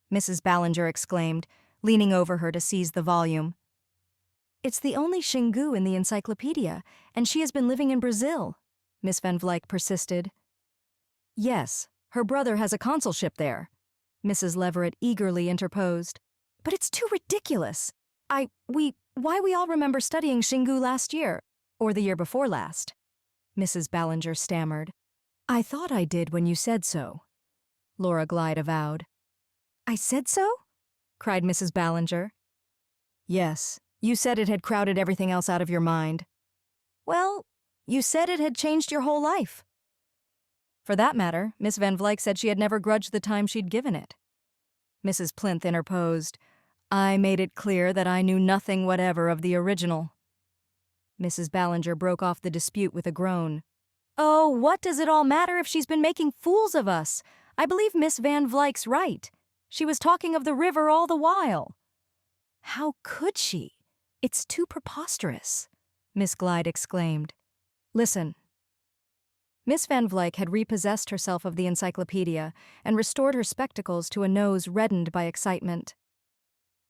Speaker 1: Mrs. Ballinger exclaimed, leaning over her to seize the volume. "It's the only Xingu in the encyclopedia, and she has been living in Brazil," Miss Van Vlyck persisted. "Yes, her brother has a consulship there," Mrs. Leverett eagerly interposed. "But it's too ridiculous. Why we all remember studying Xingu last year, or the year before last," Mrs. Ballinger stammered. "I thought I did when you said so," Laura Glyde avowed. "I said so?" cried Mrs. Ballinger. "Yes, you said it had crowded everything else out of your mind." "Well, you said it had changed your whole life." For that matter, Miss Van Vlyck said she had never grudged the time she'd given it. Mrs. Plinth interposed. "I made it clear that I knew nothing whatever of the original." Mrs. Ballinger broke off the dispute with a groan. "Oh, what does it all matter if she's been making fools of us? I believe Miss Van Vlyck's right. She was talking of the river all the while." "How could she? It's too preposterous," Miss Glyde exclaimed. "Listen." Miss Van Vlyck had repossessed herself of the encyclopedia and restored her spectacles to a nose reddened by excitement.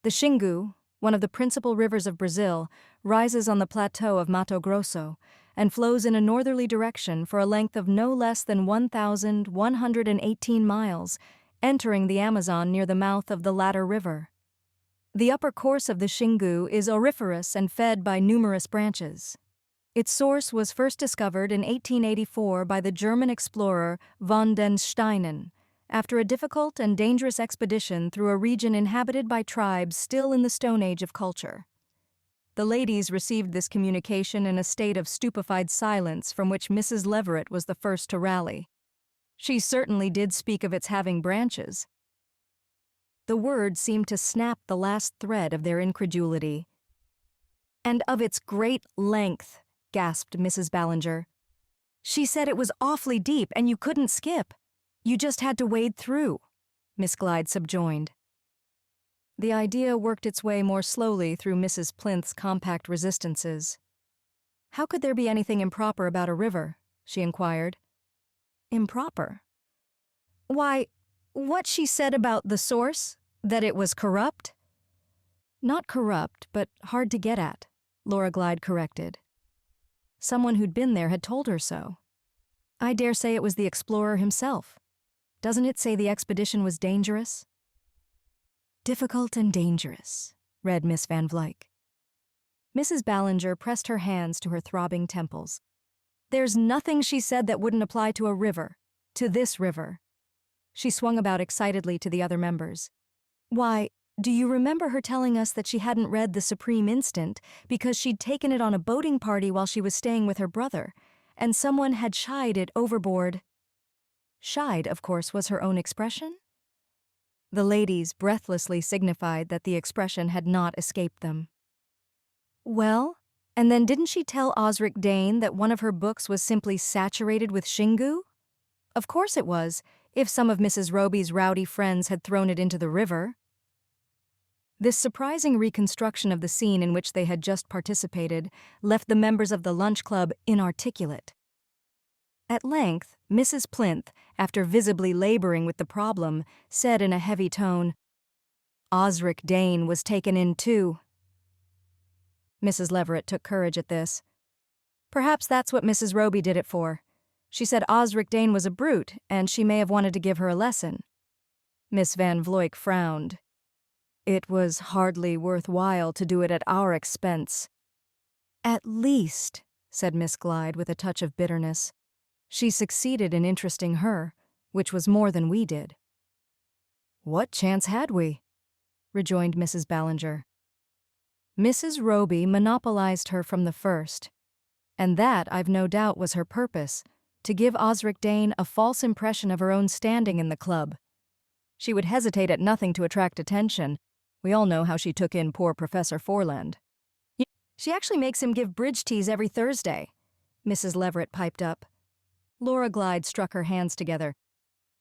Speaker 1: The Xingu, one of the principal rivers of Brazil, rises on the plateau of Mato Grosso and flows in a northerly direction for a length of no less than 1,118 miles, entering the Amazon near the mouth of the latter river. The upper course of the Xingu is auriferous and fed by numerous branches. Its source was first discovered in 1884 by the German explorer von den Steinen, after a difficult and dangerous expedition through a region inhabited by tribes still in the Stone Age of culture. The ladies received this communication in a state of stupefied silence from which Mrs. Leverett was the first to rally. She certainly did speak of its having branches. The word seemed to snap the last thread of their incredulity. "And of its great length," gasped Mrs. Ballinger. "She said it was awfully deep and you couldn't skip. You just had to wade through," Miss Glyde subjoined. The idea worked its way more slowly through Mrs. Plinth's compact resistances. "How could there be anything improper about a river?" she inquired. "Improper?" "Why, what she said about the source, that it was corrupt." "Not corrupt, but hard to get at," Laura Glyde corrected. "Someone who'd been there had told her so. I dare say it was the explorer himself. Doesn't it say the expedition was dangerous?" "Difficult and dangerous," read Miss Van Vlyck. Mrs. Ballinger pressed her hands to her throbbing temples. "There's nothing she said that wouldn't apply to a river, to this river." She swung about excitedly to the other members. "Why, do you remember her telling us that she hadn't read The Supreme Instant because she'd taken it on a boating party while she was staying with her brother, and someone had shied it overboard?" Shied, of course, was her own expression? The ladies breathlessly signified that the expression had not escaped them. "Well, and then didn't she tell Osric Dane that one of her books was simply saturated with Xingu?" Of course it was, if some of Mrs. Roby's rowdy friends had thrown it into the river. This surprising reconstruction of the scene in which they had just participated left the members of the lunch club inarticulate. At length, Mrs. Plinth, after visibly laboring with the problem, said in a heavy tone, "Osric Dane was taken in too." Mrs. Leverett took courage at this. "Perhaps that's what Mrs. Roby did it for. She said Osric Dane was a brute, and she may have wanted to give her a lesson." Miss Van Vluyck frowned. "It was hardly worthwhile to do it at our expense." "At least," said Miss Glyde with a touch of bitterness, "she succeeded in interesting her, which was more than we did." "What chance had we?" rejoined Mrs. Ballinger. "Mrs. Roby monopolized her from the first, and that, I've no doubt, was her purpose, to give Osric Dane a false impression of her own standing in the club. She would hesitate at nothing to attract attention. We all know how she took in poor Professor Forland." "She actually makes him give bridge teas every Thursday," Mrs. Leverett piped up. Laura Glyde struck her hands together.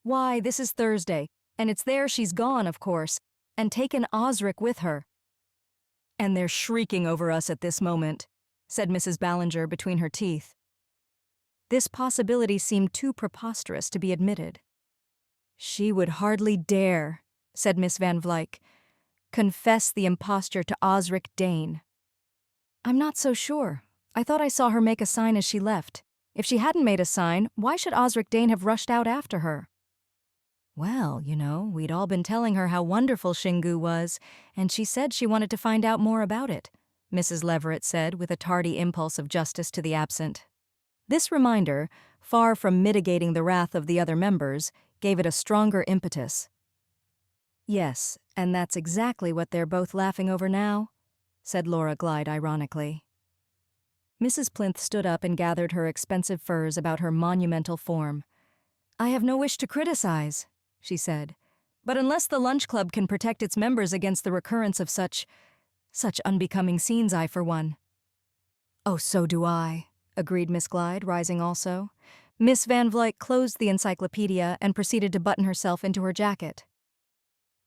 Speaker 1: "Why, this is Thursday, and it's there she's gone, of course, and taken Osric with her." "And they're shrieking over us at this moment," said Mrs. Ballinger between her teeth. This possibility seemed too preposterous to be admitted. "She would hardly dare," said Miss Van Vluyck, "confess the imposture to Osric Dane." "I'm not so sure. I thought I saw her make a sign as she left. If she hadn't made a sign, why should Osric Dane have rushed out after her?" "Well, we'd all been telling her how wonderful Xingu was, and she said she wanted to find out more about it," Mrs. Leverett said with a tardy impulse of justice to the absent. This reminder, far from mitigating the wrath of the other members, gave it a stronger impetus. "Yes, and that's exactly what they're both laughing over now," said Laura Glyde ironically. Mrs. Plinth stood up and gathered her expensive furs about her monumental form. "I have no wish to criticize," she said, "but unless the lunch club can protect its members against the recurrence of such unbecoming scenes, I, for one." "Oh, so do I," agreed Miss Glyde, rising also. Miss Van Vluyck closed the encyclopedia and proceeded to button herself into her jacket.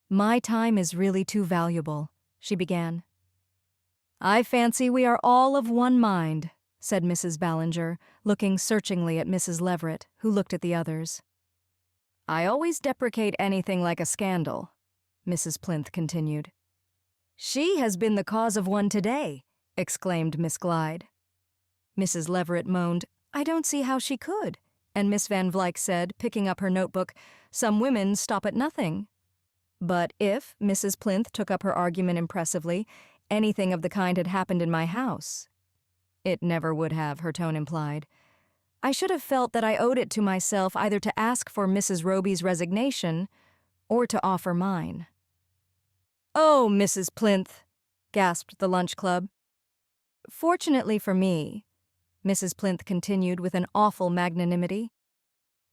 Speaker 1: "My time is really too valuable," she began. "I fancy we are all of one mind," said Mrs. Ballinger, looking searchingly at Mrs. Leverett, who looked at the others. "I always deprecate anything like a scandal," Mrs. Plinth continued. "She has been the cause of one today," exclaimed Miss Glyde. Mrs. Leverett moaned, "I don't see how she could," and Miss Van Vluyck said, picking up her notebook, "Some women stop at nothing." "But if," Mrs. Plinth took up her argument impressively, "anything of the kind had happened in my house—" "It never would have," her tone implied. "I should have felt that I owed it to myself either to ask for Mrs. Roby's resignation or to offer mine." "Oh, Mrs. Plinth," gasped the lunch club. "Fortunately for me," Mrs. Plinth continued with an awful magnanimity,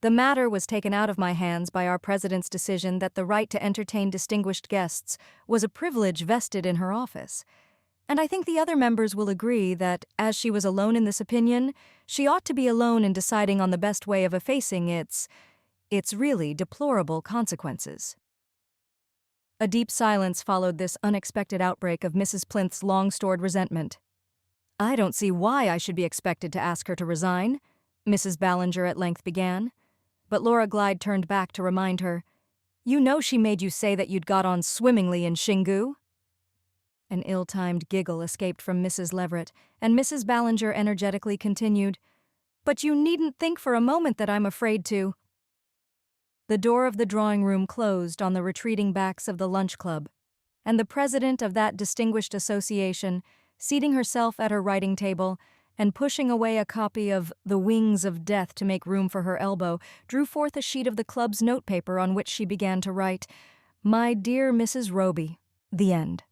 Speaker 1: "the matter was taken out of my hands by our president's decision that the right to entertain distinguished guests was a privilege vested in her office. And I think the other members will agree that, as she was alone in this opinion, she ought to be alone in deciding on the best way of effacing its really deplorable consequences." A deep silence followed this unexpected outbreak of Mrs. Plinth's long-stored resentment. "I don't see why I should be expected to ask her to resign," Mrs. Ballinger at length began. But Laura Glyde turned back to remind her, "You know she made you say that you'd got on swimmingly in Xingu." An ill-timed giggle escaped from Mrs. Leverett, and Mrs. Ballinger energetically continued, "But you needn't think for a moment that I'm afraid to." The door of the drawing-room closed on the retreating backs of the lunch club, and the president of that distinguished association, seating herself at her writing table and pushing away a copy of The Wings of Death to make room for her elbow, drew forth a sheet of the club's notepaper on which she began to write, "My dear Mrs. Roby, the end."